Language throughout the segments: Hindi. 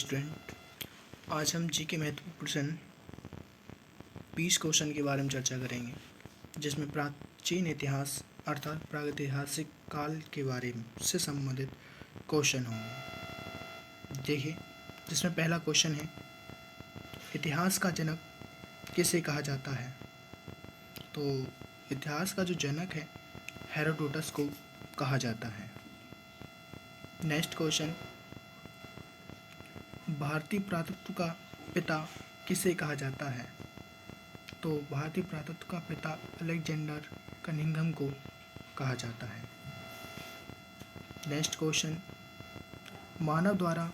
स्टूडेंट, आज हम जी के महत्वपूर्ण प्रश्न 20 क्वेश्चन के बारे में चर्चा करेंगे, जिसमें प्राचीन इतिहास अर्थात प्रागैतिहासिक काल के बारे में से संबंधित क्वेश्चन होंगे। देखिए, जिसमें पहला क्वेश्चन है, इतिहास का जनक किसे कहा जाता है? तो इतिहास का जो जनक है हेरोडोटस को कहा जाता है। नेक्स्ट क्वेश्चन, भारतीय पुरातत्व का पिता किसे कहा जाता है? तो भारतीय पुरातत्व का पिता अलेक्जेंडर कनिंघम को कहा जाता है। नेक्स्ट क्वेश्चन, मानव द्वारा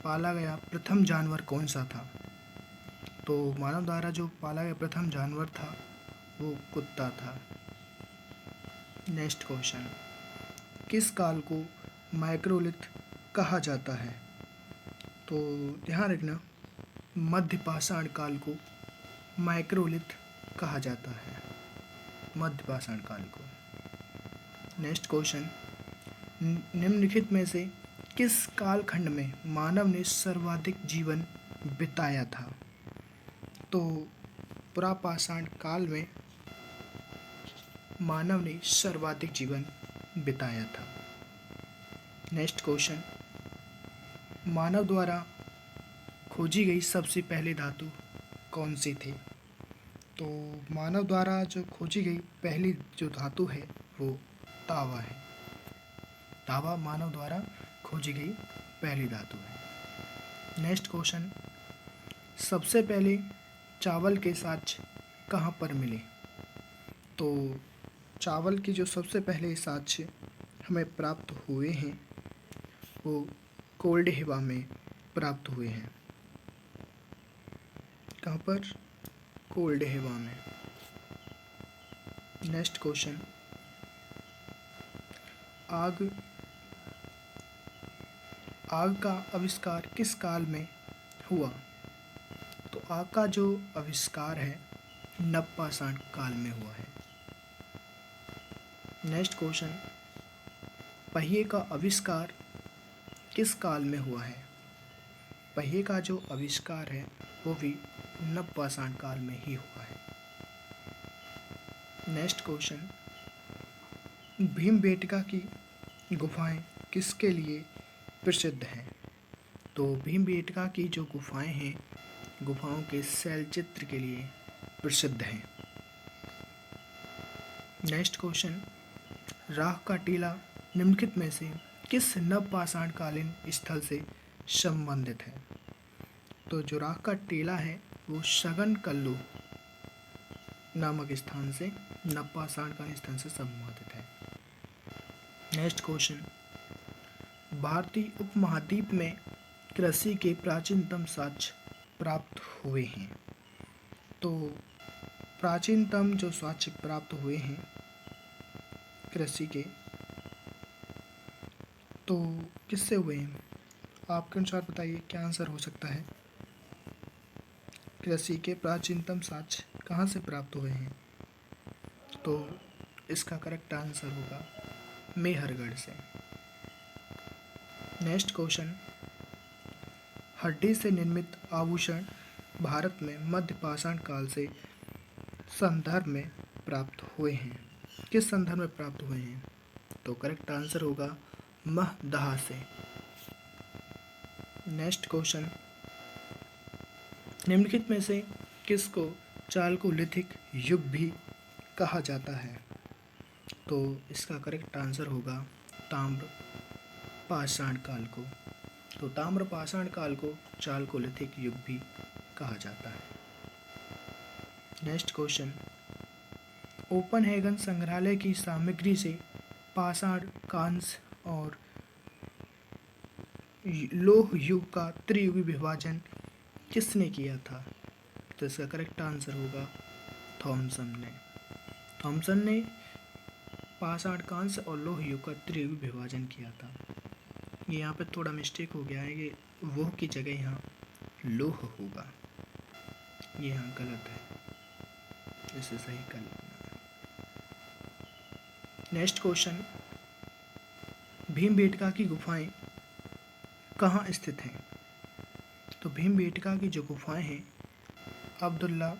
पाला गया प्रथम जानवर कौन सा था? तो मानव द्वारा जो पाला गया प्रथम जानवर था वो कुत्ता था। नेक्स्ट क्वेश्चन, किस काल को माइक्रोलिथ कहा जाता है? तो ध्यान रखना, मध्य पाषाण काल को माइक्रोलिथ कहा जाता है, मध्य पाषाण काल को। नेक्स्ट क्वेश्चन, निम्नलिखित में से किस कालखंड में मानव ने सर्वाधिक जीवन बिताया था? तो पुरापाषाण काल में मानव ने सर्वाधिक जीवन बिताया था। नेक्स्ट क्वेश्चन, मानव द्वारा खोजी गई सबसे पहली धातु कौन सी थी? तो मानव द्वारा जो खोजी गई पहली जो धातु है वो तांबा है। तांबा मानव द्वारा खोजी गई पहली धातु है। नेक्स्ट क्वेश्चन, सबसे पहले चावल के साक्ष्य कहाँ पर मिले? तो चावल की जो सबसे पहले साक्ष्य हमें प्राप्त हुए हैं वो कोल्डिहिवा में प्राप्त हुए हैं। कहाँ पर? कोल्डिहिवा में। नेक्स्ट क्वेश्चन, आग का आविष्कार किस काल में हुआ? तो आग का जो आविष्कार है नवपाषाण काल में हुआ है। नेक्स्ट क्वेश्चन, पहिए का आविष्कार किस काल में हुआ है? पहिए का जो आविष्कार है वो भी नवपाषाण काल में ही हुआ है। नेक्स्ट क्वेश्चन, भीमबेटका की गुफाएं किसके लिए प्रसिद्ध हैं? तो भीमबेटका की जो गुफाएं हैं गुफाओं के शैलचित्र के लिए प्रसिद्ध हैं। नेक्स्ट क्वेश्चन, राह का टीला निम्नलिखित में से किस नवपाषाण कालीन स्थल से संबंधित है? तो जो राह का टीला है वो सगन कल्लू नामक स्थान से नवपाषाण कालीन स्थल से संबंधित है। नेक्स्ट क्वेश्चन, भारतीय उपमहाद्वीप में कृषि के प्राचीनतम साक्ष्य प्राप्त हुए हैं। तो प्राचीनतम जो साक्ष्य प्राप्त हुए हैं कृषि के, तो किससे हुए हैं? आपके अनुसार बताइए क्या आंसर हो सकता है? कृषि के प्राचीनतम साक्ष्य कहाँ से प्राप्त हुए हैं? तो इसका करेक्ट आंसर होगा मेहरगढ़ से। नेक्स्ट क्वेश्चन, हड्डी से निर्मित आभूषण भारत में मध्य पाषाण काल से संदर्भ में प्राप्त हुए हैं। किस संदर्भ में प्राप्त हुए हैं? तो करेक्ट आंसर होगा महदहा से। नेक्स्ट क्वेश्चन, निम्नलिखित में से किसको चालकोलिथिक युग भी कहा जाता है? तो इसका करेक्ट आंसर होगा ताम्र पाषाण काल को। तो ताम्र पाषाण काल को चालकोलिथिक युग भी कहा जाता है। नेक्स्ट क्वेश्चन, ओपनहेगन संग्रहालय की सामग्री से पाषाण, कांस्य और लोह युग का त्रियुगी विभाजन किसने किया था? तो इसका करेक्ट आंसर होगा थॉमसन ने। थॉमसन ने पाषाण, कांस्य और लोह युग का त्रियुगी विभाजन किया था। ये यहाँ पे थोड़ा मिस्टेक हो गया है कि वो की जगह यहाँ लोह होगा, ये यहाँ गलत है, इसे सही कर लेना। नेक्स्ट क्वेश्चन, भीमबेटका की गुफाएं कहाँ स्थित हैं? तो भीमबेटका की जो गुफाएं हैं अब्दुल्ला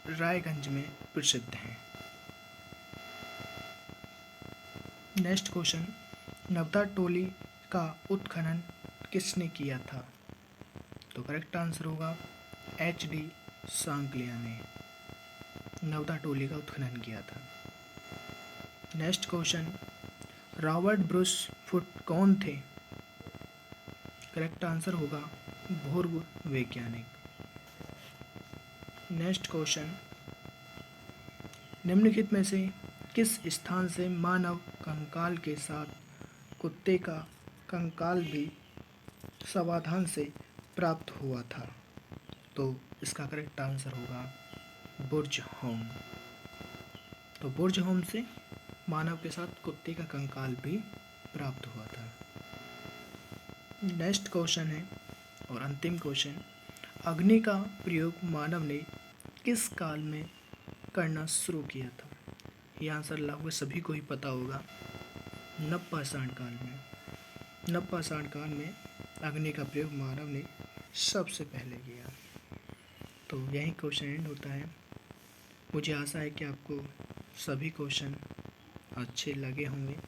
रायगंज में प्रसिद्ध हैं। नेक्स्ट क्वेश्चन, नवदा टोली का उत्खनन किसने किया था? तो करेक्ट आंसर होगा HD सांकलिया ने नवदा टोली का उत्खनन किया था। Next question, Robert Bruce foot कौन थे? करेक्ट आंसर होगा भूर्व वैज्ञानिक। नेक्स्ट क्वेश्चन, निम्नलिखित में से किस स्थान से मानव कंकाल के साथ कुत्ते का कंकाल भी सावधान से प्राप्त हुआ था? तो इसका करेक्ट आंसर होगा बुर्ज होम। तो बुर्ज होम से मानव के साथ कुत्ते का कंकाल भी प्राप्त हुआ था। नेक्स्ट क्वेश्चन है और अंतिम क्वेश्चन, अग्नि का प्रयोग मानव ने किस काल में करना शुरू किया था? ये आंसर लगभग सभी को ही पता होगा, नवपाषाण काल में। नवपाषाण काल में अग्नि का प्रयोग मानव ने सबसे पहले किया। तो यही क्वेश्चन एंड होता है। मुझे आशा है कि आपको सभी क्वेश्चन अच्छे लगे होंगे।